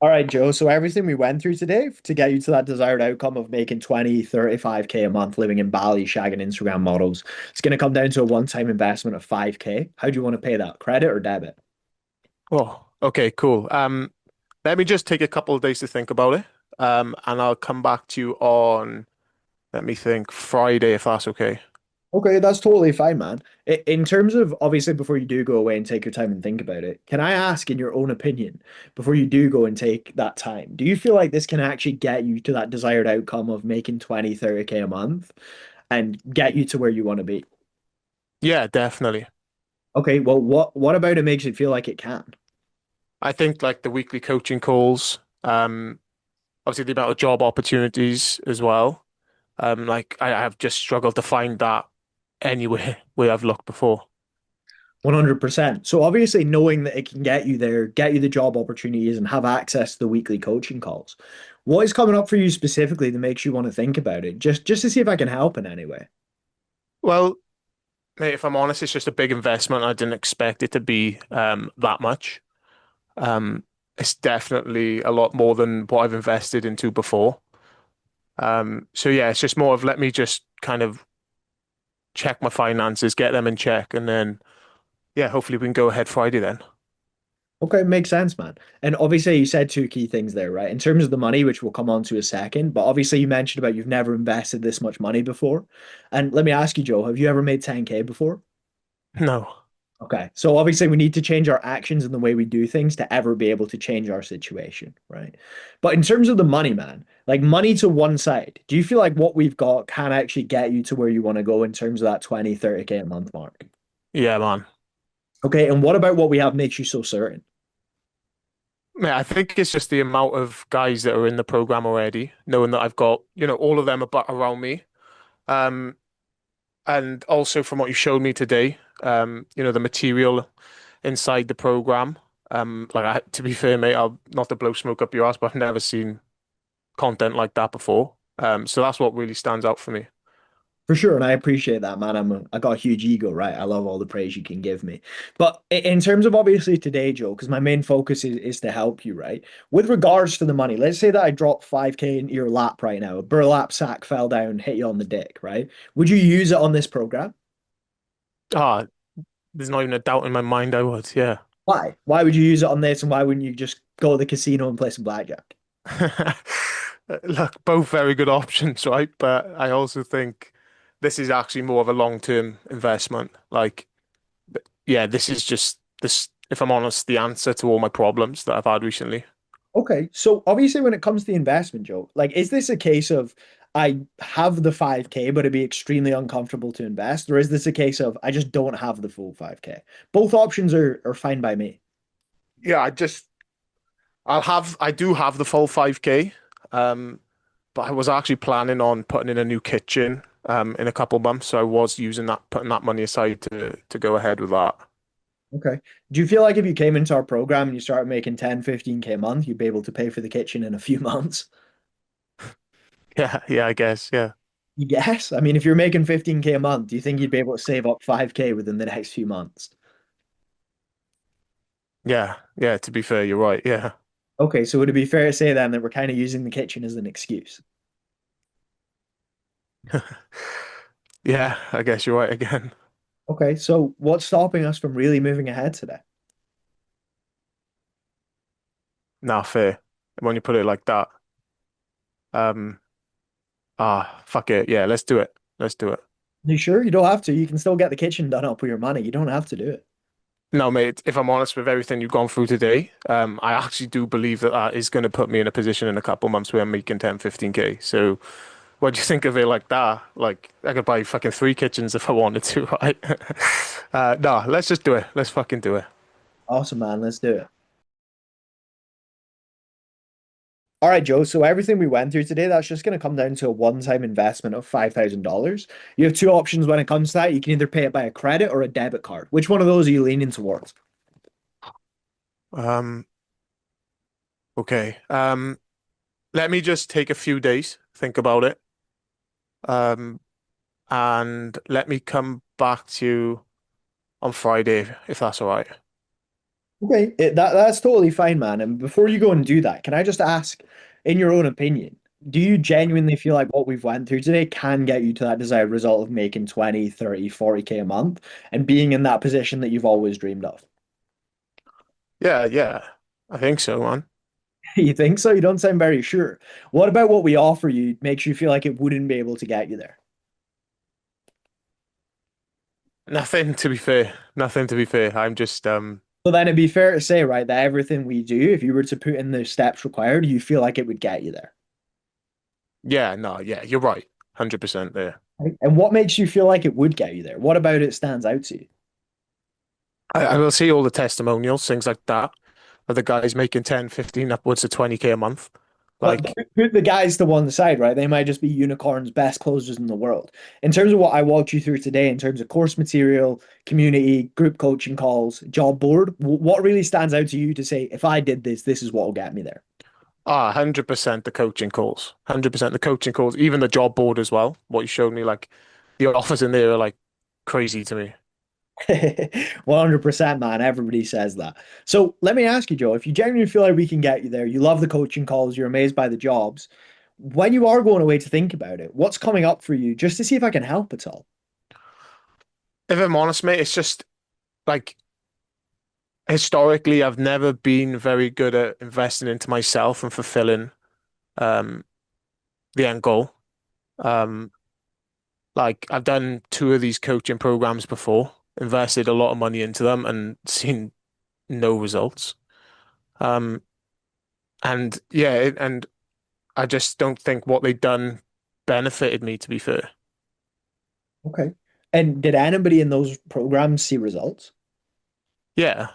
All right, Joe. So everything we went through today to get you to that desired outcome of making 20, 35K a month living in Bali, shagging Instagram models, it's going to come down to a one-time investment of 5K. How do you want to pay that? Credit or debit? Oh, okay, cool. Let me just take a couple of days to think about it. And I'll come back to you on, let me think, Friday, if that's okay. Okay, that's totally fine, man. In terms of obviously before you do go away and take your time and think about it, can I ask, in your own opinion, before you do go and take that time, do you feel like this can actually get you to that desired outcome of making 20, 30K a month and get you to where you want to be? Yeah, definitely. Okay, well, what about it makes it feel like it can? I think like the weekly coaching calls, obviously the amount of job opportunities as well. Like I have just struggled to find that anywhere where I've looked before. 100%. So obviously knowing that it can get you there, get you the job opportunities and have access to the weekly coaching calls. What is coming up for you specifically that makes you want to think about it? Just to see if I can help in any way. Well, mate, if I'm honest, it's just a big investment. I didn't expect it to be that much. Um, it's definitely a lot more than what I've invested into before. So yeah, it's just more of let me just kind of check my finances, get them in check, and then yeah, hopefully we can go ahead Friday then. Okay, makes sense, man. And obviously you said two key things there, right? In terms of the money, which we'll come on to a second, but obviously you mentioned about you've never invested this much money before. And let me ask you, Joe, have you ever made 10K before? No. Okay. So obviously we need to change our actions and the way we do things to ever be able to change our situation, right? But in terms of the money, man, like money to one side, do you feel like what we've got can actually get you to where you want to go in terms of that 20, 30K a month mark? Yeah, man. Okay. And what about what we have makes you so certain? Yeah, I think it's just the amount of guys that are in the program already, knowing that I've got, all of them about around me. Um, and also from what you showed me today, the material inside the program. To be fair, mate, I'll not to blow smoke up your ass, but I've never seen content like that before. So that's what really stands out for me. For sure, and I appreciate that, man. I got a huge ego, right? I love all the praise you can give me. But in terms of obviously today, Joe, because my main focus is to help you, right? With regards to the money, let's say that I drop 5K into your lap right now. A burlap sack fell down, hit you on the dick, right? Would you use it on this program? Ah, there's not even a doubt in my mind I would, yeah. Why? Why would you use it on this, and why wouldn't you just go to the casino and play some blackjack? Look, both very good options, right? But I also think this is actually more of a long-term investment. Like, yeah, this is just this, if I'm honest, the answer to all my problems that I've had recently. Okay, so obviously when it comes to the investment, Joe, like is this a case of I have the 5K, but it'd be extremely uncomfortable to invest, or is this a case of I just don't have the full 5K? Both options are fine by me. Yeah, I do have the full 5K. Um, but I was actually planning on putting in a new kitchen, in a couple months. So I was using that, putting that money aside to go ahead with that. Okay. Do you feel like if you came into our program and you started making 10, 15K a month, you'd be able to pay for the kitchen in a few months? Yeah, yeah, I guess. Yeah. Yes. I mean, if you're making 15K a month, do you think you'd be able to save up 5K within the next few months? Yeah, yeah, to be fair, you're right. Yeah. Okay, so would it be fair to say then that we're kind of using the kitchen as an excuse? Yeah, I guess you're right again. Okay, so what's stopping us from really moving ahead today? Nah, fair. When you put it like that. Um, fuck it. Yeah, let's do it. Let's do it. You sure? You don't have to. You can still get the kitchen done up with your money. You don't have to do it. No, mate, if I'm honest with everything you've gone through today, I actually do believe that that is going to put me in a position in a couple months where I'm making 10, 15K. So what do you think of it like that? Like, I could buy fucking three kitchens if I wanted to, right? No, let's just do it. Let's fucking do it. Awesome, man. Let's do it. All right, Joe. So everything we went through today, that's just going to come down to a one-time investment of $5,000. You have two options when it comes to that. You can either pay it by a credit or a debit card. Which one of those are you leaning towards? Um, okay. Let me just take a few days, think about it. Um, and let me come back to you on Friday if that's all right. Okay, that's totally fine, man. And before you go and do that, can I just ask, in your own opinion, do you genuinely feel like what we've went through today can get you to that desired result of making 20, 30, 40K a month and being in that position that you've always dreamed of? Yeah, yeah, I think so, man. You think so? You don't sound very sure. What about what we offer you makes you feel like it wouldn't be able to get you there? Nothing to be fair. Nothing to be fair. I'm just So then it'd be fair to say, right, that everything we do, if you were to put in the steps required, you feel like it would get you there. yeah, no, yeah, you're right. 100% there. Right? And what makes you feel like it would get you there? What about it stands out to you? I will see all the testimonials, things like that, of the guys making 10, 15, upwards of 20K a month. But Like, put the guys to one side, right? They might just be unicorns, best closers in the world. In terms of what I walked you through today, in terms of course material, community, group coaching calls, job board, what really stands out to you to say, if I did this, this is what will get me there? 100% the coaching calls. 100% the coaching calls, even the job board as well. What you showed me, like the offers in there are like crazy to me. 100%, man. Everybody says that. So let me ask you, Joe, if you genuinely feel like we can get you there, you love the coaching calls, you're amazed by the jobs, when you are going away to think about it, what's coming up for you just to see if I can help at all? If I'm honest, mate, it's just like historically, I've never been very good at investing into myself and fulfilling um the end goal. Um, like I've done two of these coaching programs before, invested a lot of money into them and seen no results. Um, and yeah, and I just don't think what they've done benefited me, to be fair. Okay. And did anybody in those programs see results? Yeah,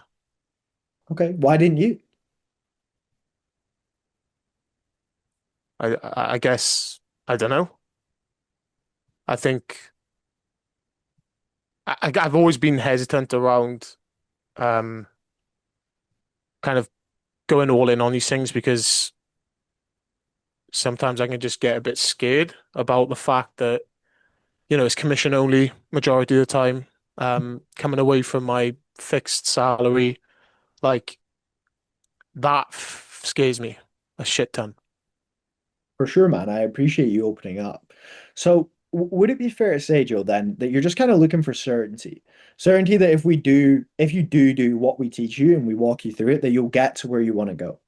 Okay. Why didn't you? I guess I don't know. I think I've always been hesitant around um kind of going all in on these things because sometimes I can just get a bit scared about the fact that, it's commission only majority of the time. Coming away from my fixed salary, like that scares me a shit ton. For sure, man. I appreciate you opening up. So, would it be fair to say, Joe, then that you're just kind of looking for certainty? Certainty that if you do what we teach you and we walk you through it, that you'll get to where you want to go.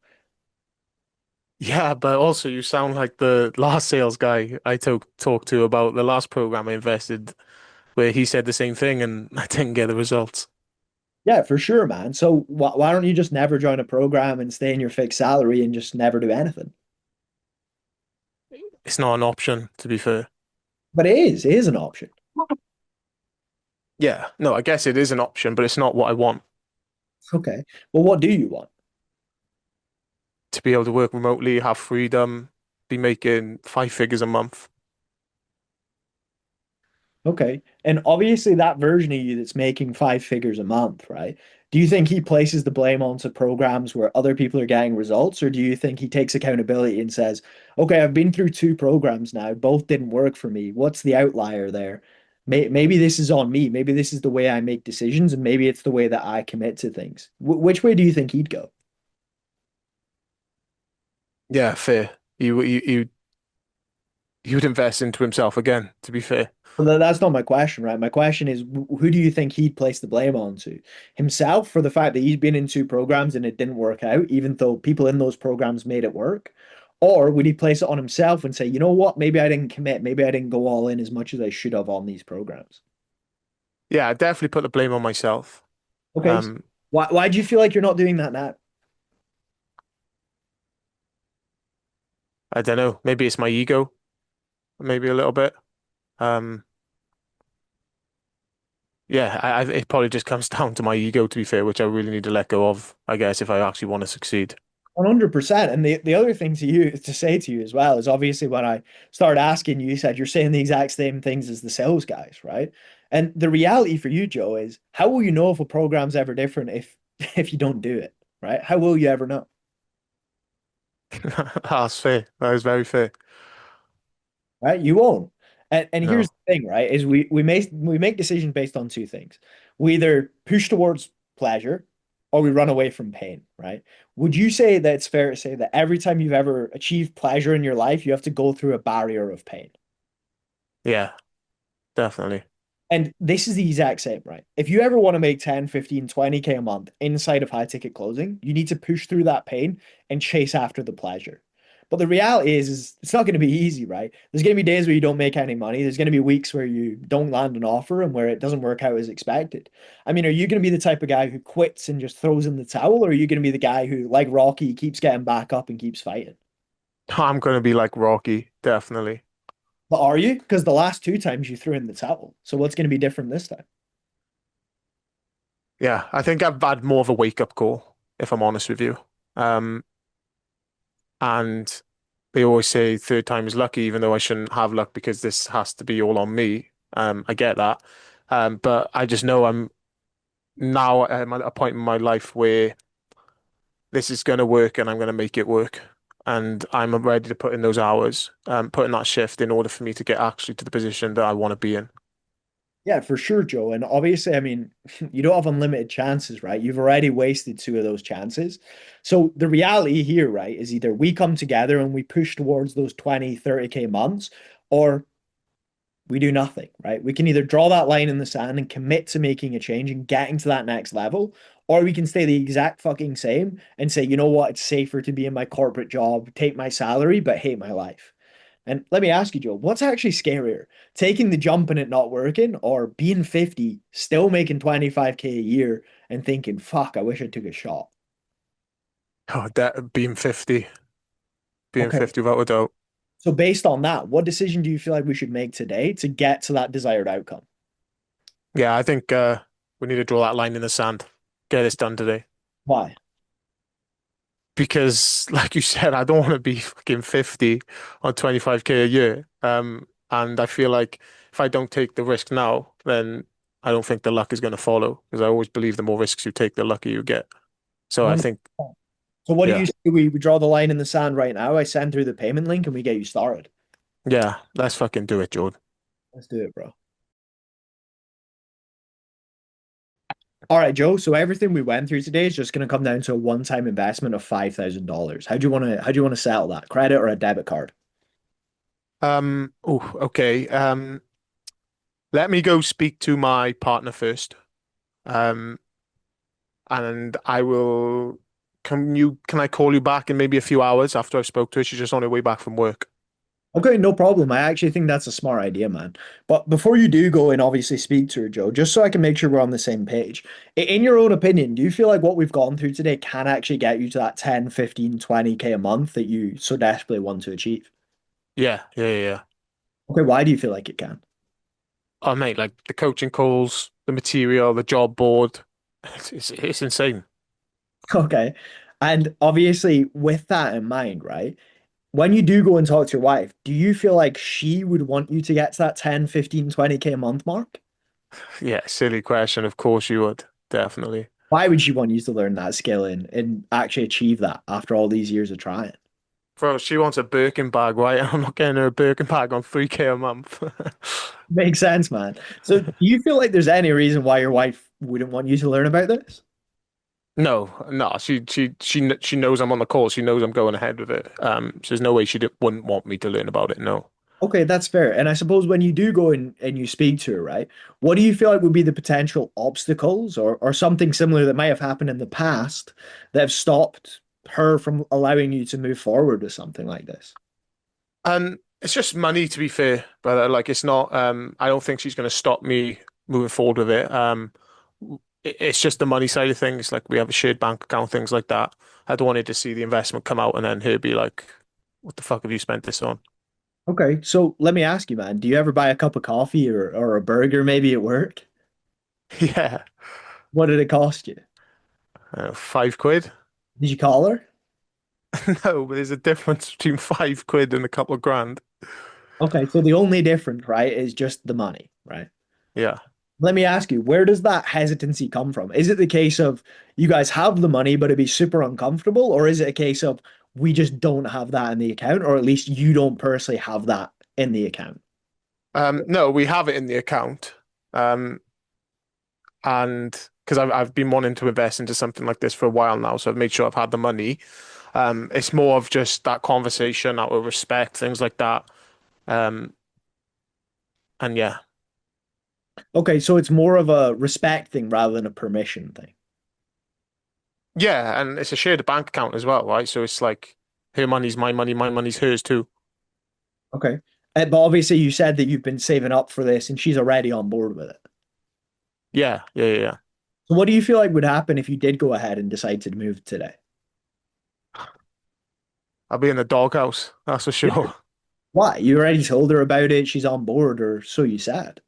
Yeah, but also you sound like the last sales guy I talked to about the last program I invested, where he said the same thing and I didn't get the results. Yeah, for sure, man. So, why don't you just never join a program and stay in your fixed salary and just never do anything? It's not an option, to be fair. But it is an option. Yeah, no, I guess it is an option, but it's not what I want. Okay. Well, what do you want? To be able to work remotely, have freedom, be making 5 figures a month. Okay. And obviously that version of you that's making five figures a month, right? Do you think he places the blame onto programs where other people are getting results, or do you think he takes accountability and says, okay, I've been through two programs now, both didn't work for me. What's the outlier there? Maybe this is on me. Maybe this is the way I make decisions, and maybe it's the way that I commit to things. Which way do you think he'd go? Yeah, fair. You would invest into himself again, to be fair. Well, that's not my question, right? My question is, who do you think he'd place the blame on to? Himself for the fact that he's been in two programs and it didn't work out, even though people in those programs made it work? Or would he place it on himself and say, you know what, maybe I didn't commit, maybe I didn't go all in as much as I should have on these programs? Yeah, I definitely put the blame on myself. Okay, so Um, why do you feel like you're not doing that now? I don't know. Maybe it's my ego, maybe a little bit. Um, yeah, it probably just comes down to my ego, to be fair, which I really need to let go of, I guess, if I actually want to succeed. 100%. And the other thing to say to you as well is obviously when I started asking you, you said you're saying the exact same things as the sales guys, right? And the reality for you, Joe, is how will you know if a program's ever different if if you don't do it, right? How will you ever know? That's fair. That is very fair. Right? You won't. And here's No. the thing, right? Is we make decisions based on two things. We either push towards pleasure or we run away from pain, right? Would you say that it's fair to say that every time you've ever achieved pleasure in your life, you have to go through a barrier of pain? Yeah, definitely. And this is the exact same, right? If you ever want to make 10, 15, 20K a month inside of high ticket closing, you need to push through that pain and chase after the pleasure. But the reality is it's not going to be easy, right? There's going to be days where you don't make any money. There's going to be weeks where you don't land an offer and where it doesn't work out as expected. I mean, are you going to be the type of guy who quits and just throws in the towel, or are you going to be the guy who, like Rocky, keeps getting back up and keeps fighting? I'm gonna be like Rocky, definitely. But are you? Because the last two times you threw in the towel. So what's going to be different this time? Yeah, I think I've had more of a wake up call, if I'm honest with you. Um, and they always say third time is lucky, even though I shouldn't have luck because this has to be all on me. I get that. But I just know I'm now at a point in my life where this is going to work and I'm going to make it work. And I'm ready to put in those hours, put in that shift in order for me to get actually to the position that I want to be in. Yeah, for sure, Joe. And obviously, I mean, you don't have unlimited chances, right? You've already wasted two of those chances. So the reality here, right, is either we come together and we push towards those 20, 30K months, or we do nothing, right? We can either draw that line in the sand and commit to making a change and getting to that next level, or we can stay the exact fucking same and say, you know what, it's safer to be in my corporate job, take my salary, but hate my life. And let me ask you, Joe, what's actually scarier? Taking the jump and it not working, or being 50, still making 25K a year and thinking, fuck, I wish I took a shot? Oh, that being Okay. 50 without a doubt. So based on that, what decision do you feel like we should make today to get to that desired outcome? Yeah, I think we need to draw that line in the sand. Get this done today. Why? Because, like you said, I don't want to be fucking 50 on 25K a year. And I feel like if I don't take the risk now, then I don't think the luck is going to follow. Because I always believe the more risks you take, the luckier you get. So I think, 100%. So what do you yeah, say we draw the line in the sand right now? I send through the payment link and we get you started. yeah, let's fucking do it, Jordan. Let's do it, bro. All right, Joe. So everything we went through today is just going to come down to a one-time investment of $5,000. How do you want to settle that? Credit or a debit card? Oh, okay. Let me go speak to my partner first. Um, and I will. Can I call you back in maybe a few hours after I've spoke to her? She's just on her way back from work. Okay, no problem. I actually think that's a smart idea, man. But before you do go and obviously speak to her, Joe, just so I can make sure we're on the same page, in your own opinion, do you feel like what we've gone through today can actually get you to that 10, 15, 20K a month that you so desperately want to achieve? Yeah, yeah, yeah, yeah. Okay, why do you feel like it can? Oh, mate, like the coaching calls, the material, the job board. It's insane. Okay. And obviously, with that in mind, right? When you do go and talk to your wife, do you feel like she would want you to get to that 10, 15, 20K a month mark? Yeah, silly question. Of course you would. Definitely. Why would she want you to learn that skill and actually achieve that after all these years of trying? Bro, she wants a Birkin bag, right? I'm not getting her a Birkin bag on 3K a month. Makes sense, man. So, do you feel like there's any reason why your wife wouldn't want you to learn about this? No, no, she knows I'm on the call. She knows I'm going ahead with it. So there's no way wouldn't want me to learn about it. No. Okay, that's fair. And I suppose when you do go and you speak to her, right, what do you feel like would be the potential obstacles or something similar that might have happened in the past that have stopped her from allowing you to move forward with something like this? It's just money to be fair, but like it's not. I don't think she's going to stop me moving forward with it. It's just the money side of things. Like we have a shared bank account, things like that. I don't want her to see the investment come out and then her be like, "What the fuck have you spent this on?" Okay, so let me ask you, man, do you ever buy a cup of coffee or a burger maybe at work? Yeah, What did it cost you? £5. Did you call her? No, but there's a difference between £5 and a couple of grand. Okay, so the only difference, right, is just the money, right? Yeah. Let me ask you, where does that hesitancy come from? Is it the case of you guys have the money, but it'd be super uncomfortable? Or is it a case of we just don't have that in the account, or at least you don't personally have that in the account? No, we have it in the account. Um, and because I've been wanting to invest into something like this for a while now, so I've made sure I've had the money. It's more of just that conversation out of respect, things like that. Um, and yeah, Okay, so it's more of a respect thing rather than a permission thing. yeah, and it's a shared bank account as well, right? So it's like her money's my money's hers too. Okay. But obviously you said that you've been saving up for this and she's already on board with it. Yeah, yeah, yeah, yeah. So what do you feel like would happen if you did go ahead and decide to move today? I'll be in the doghouse, that's for sure. Why? You already told her about it, she's on board, or so you said.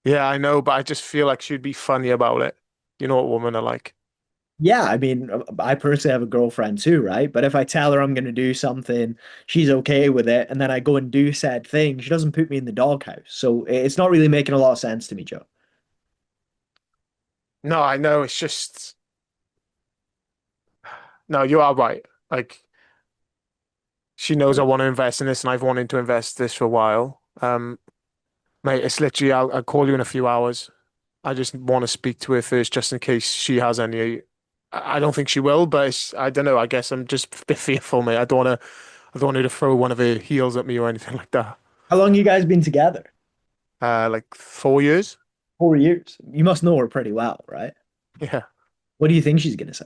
Yeah, I know, but I just feel like she'd be funny about it. You know what women are like. Yeah, I mean, I personally have a girlfriend too, right? But if I tell her I'm going to do something, she's okay with it, and then I go and do said thing, she doesn't put me in the doghouse. So it's not really making a lot of sense to me, Joe. No, I know, it's just no, you are right. Like she knows I want to invest in this and I've wanted to invest this for a while. Mate, it's literally I'll call you in a few hours. I just want to speak to her first just in case she has any. I don't think she will, but I don't know. I guess I'm just a bit fearful, mate. I don't want her to throw one of her heels at me or anything like that. How long you guys been together? Like 4 years. 4 years. You must know her pretty well, right? Yeah, What do you think she's going to say?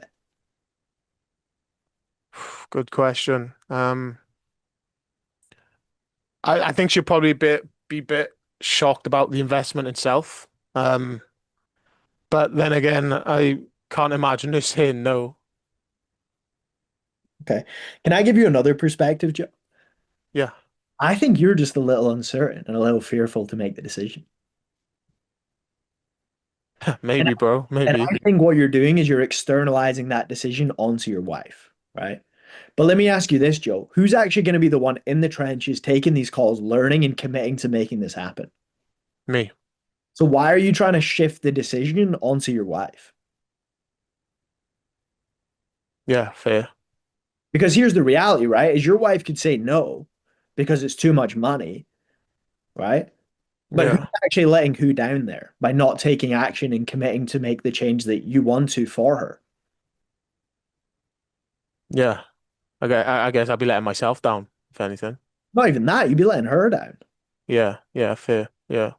good question. I think she'll probably be a bit shocked about the investment itself. Um, but then again, I can't imagine her saying no. Okay. Can I give you another perspective, Joe? Yeah, I think you're just a little uncertain and a little fearful to make the decision. And, maybe, bro. and Maybe. I think what you're doing is you're externalizing that decision onto your wife, right? But let me ask you this, Joe. Who's actually going to be the one in the trenches taking these calls, learning and committing to making this happen? Me. So why are you trying to shift the decision onto your wife? Yeah, fair. Because here's the reality, right? Is your wife could say no because it's too much money, right? But who's Yeah, actually letting who down there by not taking action and committing to make the change that you want to for her? yeah. Okay, I guess I'll be letting myself down, if anything. Not even that, you'd be letting her down. Yeah, yeah, fair. Yeah.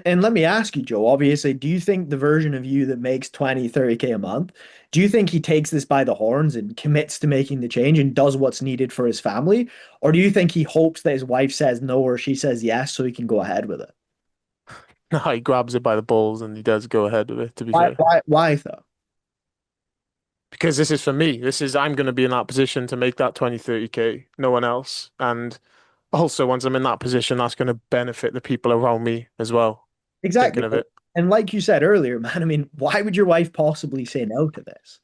And let me ask you, Joe, obviously, do you think the version of you that makes 20, 30K a month, do you think he takes this by the horns and commits to making the change and does what's needed for his family? Or do you think he hopes that his wife says no or she says yes so he can go ahead with it? No, he grabs it by the balls and he does go ahead with it, to be Why, fair. why, why though? Because this is for me. I'm going to be in that position to make that 20, 30K, no one else. And also, once I'm in that position, that's going to benefit the people around me as well, Exactly. thinking of it. And like you said earlier, man, I mean, why would your wife possibly say no to this?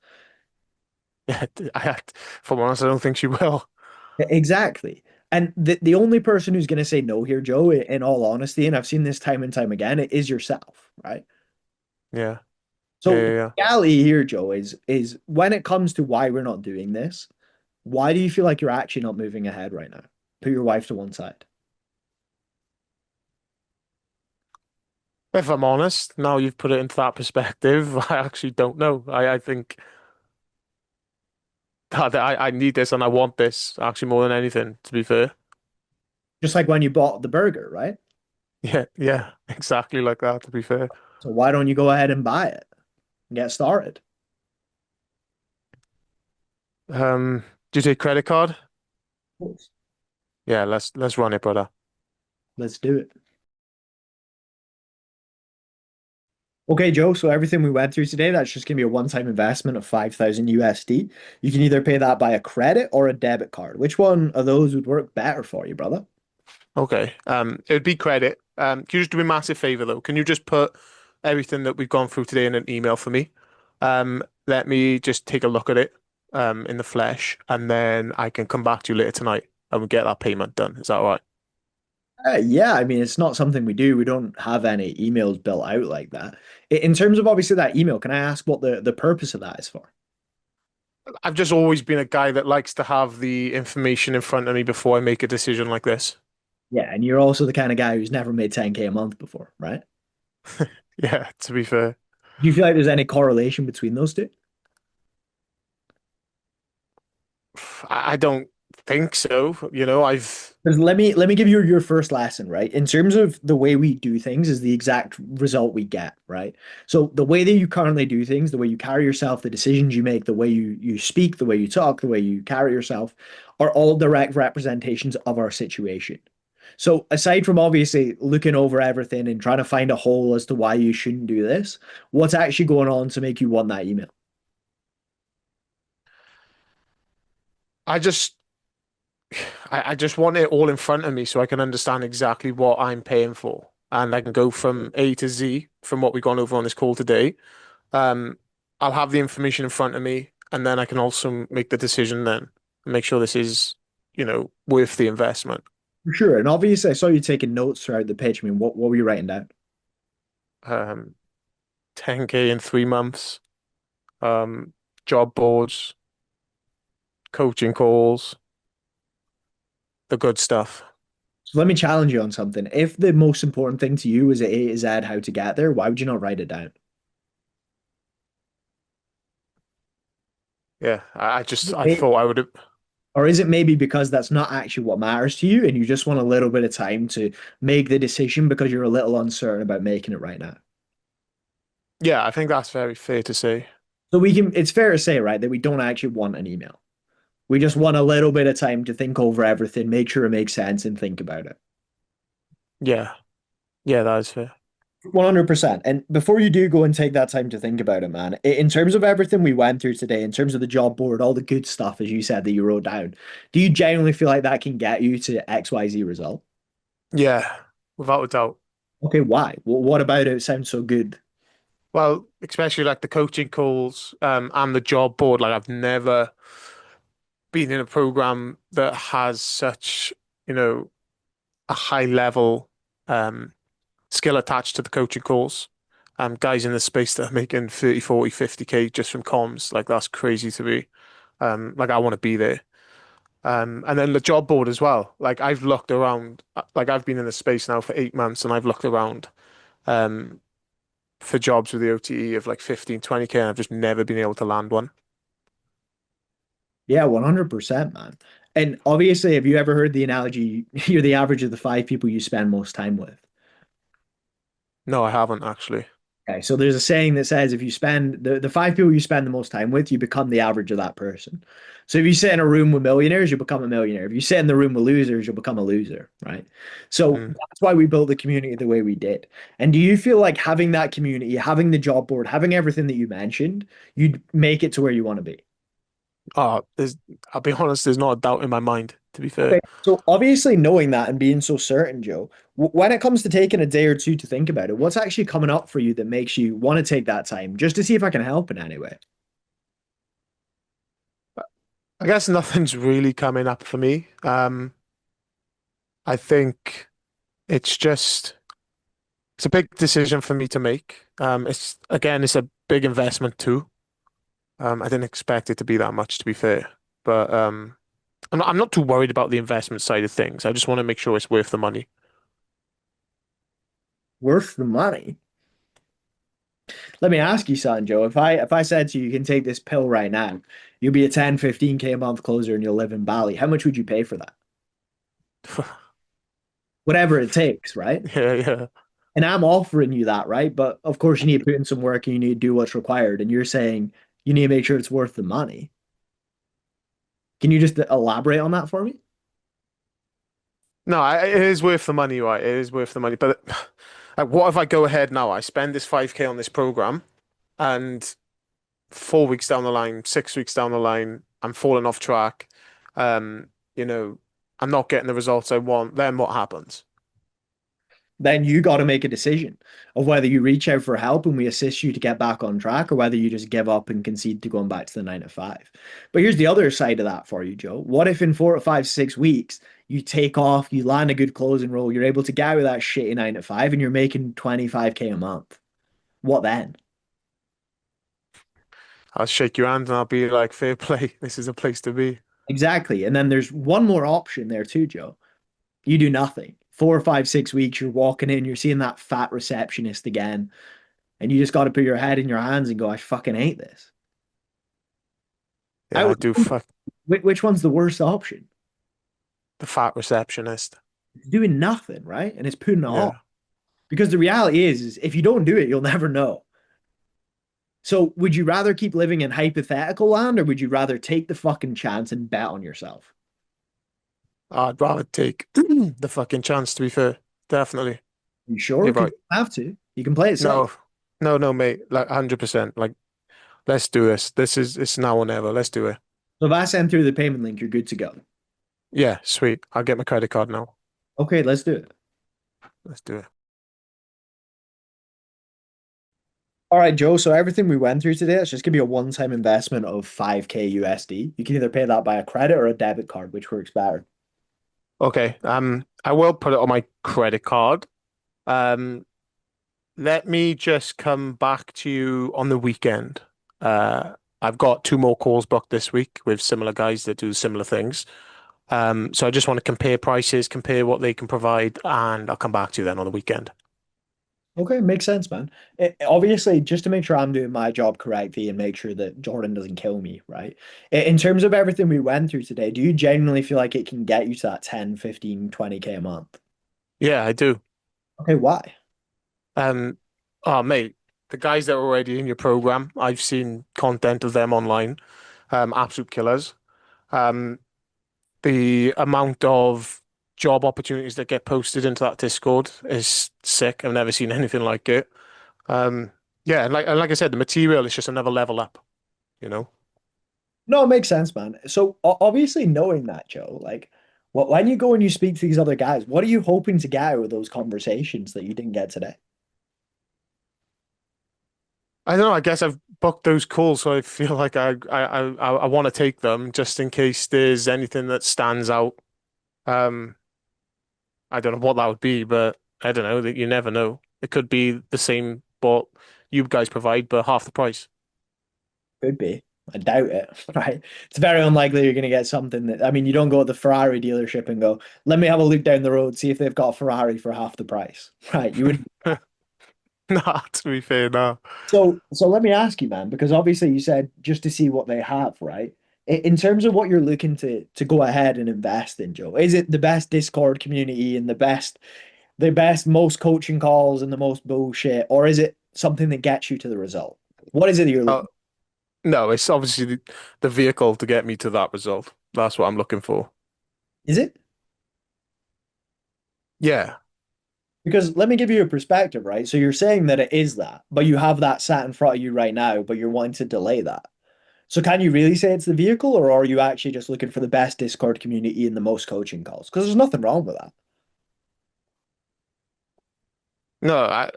Yeah, if I'm honest, I don't think she will. Exactly. And the only person who's going to say no here, Joe, in all honesty, and I've seen this time and time again, it is yourself, right? Yeah, yeah, So yeah, the yeah. reality here, Joe, is when it comes to why we're not doing this, why do you feel like you're actually not moving ahead right now? Put your wife to one side. If I'm honest, now you've put it into that perspective, I actually don't know. I think that I need this and I want this actually more than anything, to be fair. Just like when you bought the burger, right? Yeah, yeah, exactly like that, to be fair. So why don't you go ahead and buy it and get started? Do you take credit card? Of course. Yeah, let's run it, brother. Let's do it. Okay, Joe. So everything we went through today, that's just gonna be a one-time investment of 5,000 USD. You can either pay that by a credit or a debit card. Which one of those would work better for you, brother? Okay. It'd be credit. Can you just do me a massive favor though? Can you just put everything that we've gone through today in an email for me? Let me just take a look at it, in the flesh, and then I can come back to you later tonight and we get that payment done. Is that all right? Yeah, I mean, it's not something we do. We don't have any emails built out like that. In terms of obviously that email, can I ask what the purpose of that is for? I've just always been a guy that likes to have the information in front of me before I make a decision like this. Yeah, and you're also the kind of guy who's never made 10K a month before, right? Yeah, to be fair. Do you feel like there's any correlation between those two? I don't think so. I've 'Cause let me give you your first lesson, right? In terms of the way we do things is the exact result we get, right? So the way that you currently do things, the way you carry yourself, the decisions you make, the way you speak, the way you talk, the way you carry yourself, are all direct representations of our situation. So aside from obviously looking over everything and trying to find a hole as to why you shouldn't do this, what's actually going on to make you want that email? I just I just want it all in front of me so I can understand exactly what I'm paying for. And I can go from A to Z from what we've gone over on this call today. Um, I'll have the information in front of me, and then I can also make the decision then and make sure this is, worth the investment. For sure. And obviously I saw you taking notes throughout the pitch. I mean, what were you writing down? Um, 10K in 3 months, um, job boards, coaching calls, the good stuff. So let me challenge you on something. If the most important thing to you is a to Z how to get there, why would you not write it down? Yeah, I May- thought I would have. Or is it maybe because that's not actually what matters to you and you just want a little bit of time to make the decision because you're a little uncertain about making it right now? Yeah, I think that's very fair to say. So it's fair to say, right, that we don't actually want an email. We just want a little bit of time to think over everything, make sure it makes sense and think about it. Yeah, yeah, that is fair. 100%. And before you do go and take that time to think about it, man, in terms of everything we went through today, in terms of the job board, all the good stuff, as you said, that you wrote down, do you genuinely feel like that can get you to XYZ result? Yeah, without a doubt. Okay, why? What about it sounds so good? Well, especially like the coaching calls, and the job board. Like I've never been in a program that has such, you know, a high level um skill attached to the coaching calls. Guys in the space that are making 30, 40, 50K just from comms, like that's crazy to me. Like I want to be there. And then the job board as well. Like I've looked around, like I've been in the space now for 8 months and I've looked around um for jobs with the OTE of like 15, 20K and I've just never been able to land one. Yeah, 100%, man. And obviously, have you ever heard the analogy, you're the average of the five people you spend most time with? No, I haven't actually. Okay, so there's a saying that says if you spend the five people you spend the most time with, you become the average of that person. So if you sit in a room with millionaires, you become a millionaire. If you sit in the room with losers, you'll become a loser, right? So Mm. that's why we built the community the way we did. And do you feel like having that community, having the job board, having everything that you mentioned, you'd make it to where you want to be? I'll be honest, there's not a doubt in my mind, to be fair. Okay, so obviously knowing that and being so certain, Joe, when it comes to taking a day or two to think about it, what's actually coming up for you that makes you want to take that time just to see if I can help in any way? I guess nothing's really coming up for me. I think it's just it's a big decision for me to make. It's a big investment too. I didn't expect it to be that much, to be fair. But I'm not too worried about the investment side of things. I just want to make sure it's worth the money. Worth the money. Let me ask you something, Joe. If I said to you, you can take this pill right now, you'll be a 10, 15K a month closer and you'll live in Bali. How much would you pay for that? Whatever it takes, right? Yeah, yeah. And I'm offering you that, right? But of course, you need to put in some work and you need to do what's required. And you're saying you need to make sure it's worth the money. Can you just elaborate on that for me? No, it is worth the money, right? It is worth the money. But like, what if I go ahead now? I spend this 5K on this program, and 4 weeks down the line, 6 weeks down the line, I'm falling off track. Um, you know, I'm not getting the results I want. Then what happens? Then you got to make a decision of whether you reach out for help and we assist you to get back on track or whether you just give up and concede to going back to the 9 to 5. But here's the other side of that for you, Joe. What if in 4 to 5, 6 weeks you take off, you land a good closing role, you're able to get out of that shitty 9 to 5 and you're making 25K a month? What then? I'll shake your hand and I'll be like, fair play. This is a place to be. Exactly. And then there's one more option there too, Joe. You do nothing. 4 or 5, 6 weeks, you're walking in, you're seeing that fat receptionist again. and you just got to put your head in your hands and go, I fucking hate this. I Yeah, I would, do fuck which one's the worst option? the fat receptionist. It's doing nothing, right? And it's putting it off. Yeah. Because the reality is if you don't do it, you'll never know. So would you rather keep living in hypothetical land or would you rather take the fucking chance and bet on yourself? I'd rather take the fucking chance, to be fair. Definitely. You sure? You're Because right. you don't have to. You can play it safe. No, no, mate. Like 100%. Like, let's do this. It's now or never. Let's do it. So if I send through the payment link, you're good to go. Yeah, sweet. I'll get my credit card now. Okay, let's do it. Let's do it. All right, Joe. So everything we went through today, it's just gonna be a one-time investment of 5K USD. You can either pay that by a credit or a debit card, which works better. Okay. I will put it on my credit card. Um, Let me just come back to you on the weekend. I've got two more calls booked this week with similar guys that do similar things. So I just want to compare prices, compare what they can provide, and I'll come back to you then on the weekend. Okay, makes sense, man. Obviously, just to make sure I'm doing my job correctly and make sure that Jordan doesn't kill me, right? In terms of everything we went through today, do you genuinely feel like it can get you to that 10, 15, 20K a month? Yeah, I do. Okay, why? Um, oh mate, the guys that are already in your program, I've seen content of them online. Absolute killers. Um, the amount of job opportunities that get posted into that Discord is sick. I've never seen anything like it. Um, yeah, and like I said, the material is just another level up, you know? No, it makes sense, man. So obviously knowing that, Joe, like when you go and you speak to these other guys, what are you hoping to get out of those conversations that you didn't get today? I don't know, I guess I've booked those calls, so I feel like I want to take them just in case there's anything that stands out. Um, I don't know what that would be, but I don't know, that you never know. It could be the same what you guys provide, but half the price. Could be. I doubt it, right? It's very unlikely you're going to get something that, I mean, you don't go to the Ferrari dealership and go, let me have a look down the road, see if they've got a Ferrari for half the price, right? You would. Nah, to be fair, no. So let me ask you, man, because obviously you said just to see what they have, right? In terms of what you're looking to go ahead and invest in, Joe, is it the best Discord community and the best most coaching calls and the most bullshit, or is it something that gets you to the result? What is it that you're Uh, looking? no, it's obviously the vehicle to get me to that result. That's what I'm looking for. Is it? Yeah. Because let me give you a perspective, right? So you're saying that it is that, but you have that sat in front of you right now, but you're wanting to delay that. So can you really say it's the vehicle, or are you actually just looking for the best Discord community and the most coaching calls? Because there's nothing wrong with that. No,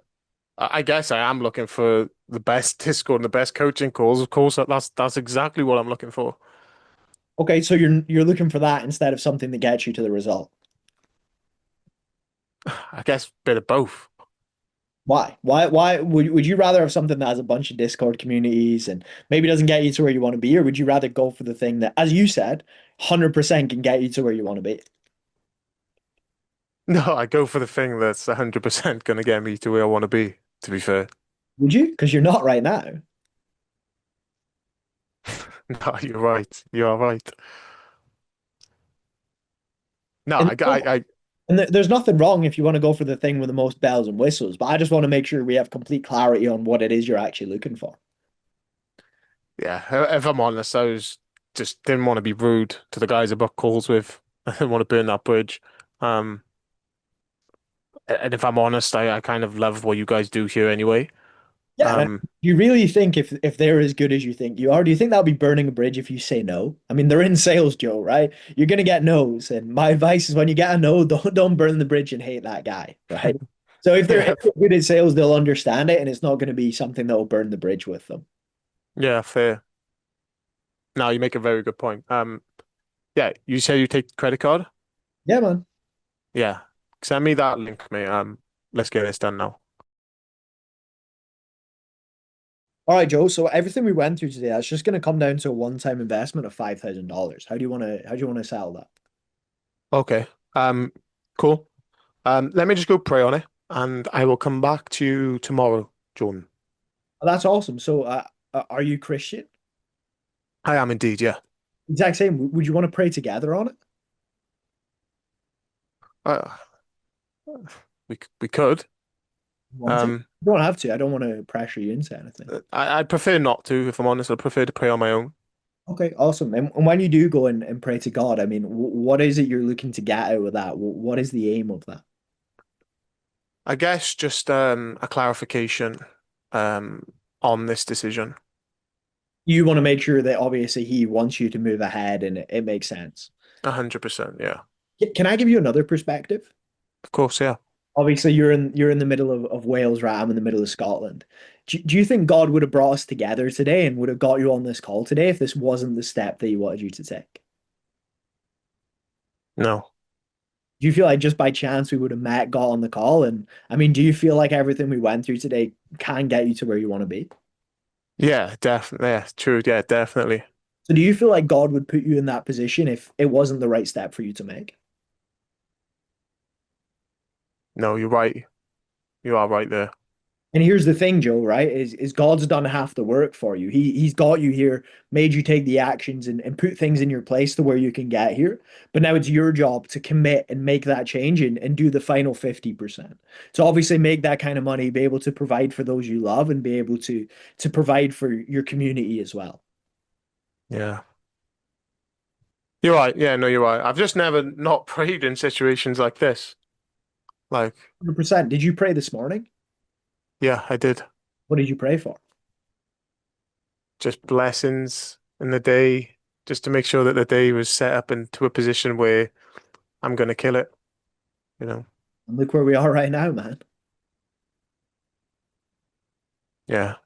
I guess I am looking for the best Discord and the best coaching calls. Of course, that's exactly what I'm looking for. Okay, so you're looking for that instead of something that gets you to the result. I guess a bit of both. Why? Why would you rather have something that has a bunch of Discord communities and maybe doesn't get you to where you want to be, or would you rather go for the thing that, as you said, 100% can get you to where you want to be? No, I go for the thing that's 100% going to get me to where I want to be, to be fair. Would you? Because you're not right now. No, you're right. You are right. No, And I there's nothing wrong if you want to go for the thing with the most bells and whistles, but I just want to make sure we have complete clarity on what it is you're actually looking for. yeah, if I'm honest, I was just didn't want to be rude to the guys I booked calls with. I didn't want to burn that bridge. Um, and if I'm honest, I kind of love what you guys do here anyway. Yeah, and Um, do you really think if they're as good as you think you are, do you think that'll be burning a bridge if you say no? I mean, they're in sales, Joe, right? You're gonna get no's, and my advice is when you get a no, don't burn the bridge and hate that guy, right? So if yeah, they're good at sales, they'll understand it, and it's not going to be something that will burn the bridge with them. yeah, fair. No, you make a very good point. Yeah, you say you take credit card? Yeah, man. Yeah, send me that link, mate. Let's get this done now. All right, Joe. So everything we went through today, that's just going to come down to a one-time investment of $5,000. How do you want to settle that? Okay. Cool. Let me just go pray on it, and I will come back to you tomorrow, Jordan. That's awesome. So, are you Christian? I am indeed, yeah. Exact same. Would you want to pray together on it? Uh, we could. Want to? You Um, don't have to. I don't want to pressure you into anything. I'd prefer not to, if I'm honest. I'd prefer to pray on my own. Okay, awesome. And when you do go and pray to God, I mean, what is it you're looking to get out of that? What is the aim of that? I guess just a clarification um on this decision. You want to make sure that obviously he wants you to move ahead and it makes sense. 100%, yeah. Can I give you another perspective? Of course, yeah. Obviously, you're in the middle of Wales, right? I'm in the middle of Scotland. Do you think God would have brought us together today and would have got you on this call today if this wasn't the step that he wanted you to take? No. Do you feel like just by chance we would have met, got on the call? And I mean, do you feel like everything we went through today can get you to where you want to be? Yeah, definitely. Yeah, true. Yeah, definitely. So do you feel like God would put you in that position if it wasn't the right step for you to make? No, you're right. You are right there. And here's the thing, Joe, right? Is God's done half the work for you. He's got you here, made you take the actions and put things in your place to where you can get here. But now it's your job to commit and make that change and do the final 50%. So obviously make that kind of money, be able to provide for those you love and be able to provide for your community as well. Yeah. You're right. Yeah, no, you're right. I've just never not prayed in situations like this. Like, 100%. Did you pray this morning? yeah, I did. What did you pray for? Just blessings in the day, just to make sure that the day was set up into a position where I'm gonna kill it, you know? And look where we are right now, man. Yeah.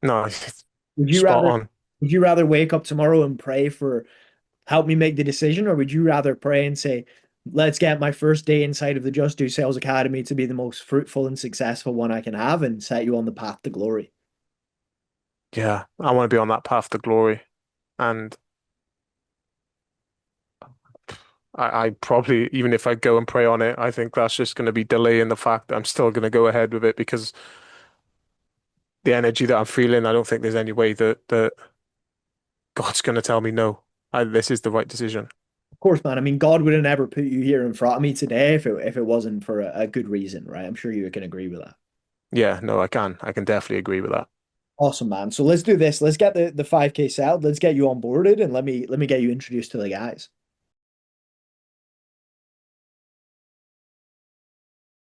No, it's Would you spot rather on. would you rather wake up tomorrow and pray for help me make the decision, or would you rather pray and say, let's get my first day inside of the Just Do Sales Academy to be the most fruitful and successful one I can have and set you on the path to glory? Yeah, I want to be on that path to glory. And I probably, even if I go and pray on it, I think that's just going to be delaying the fact that I'm still going to go ahead with it because the energy that I'm feeling, I don't think there's any way that God's going to tell me no. This is the right decision. Of course, man. I mean, God would have never put you here in front of me today if it wasn't for a good reason, right? I'm sure you can agree with that. Yeah, no, I can. I can definitely agree with that. Awesome, man. So let's do this. Let's get the 5K set. Let's get you onboarded and let me get you introduced to the guys.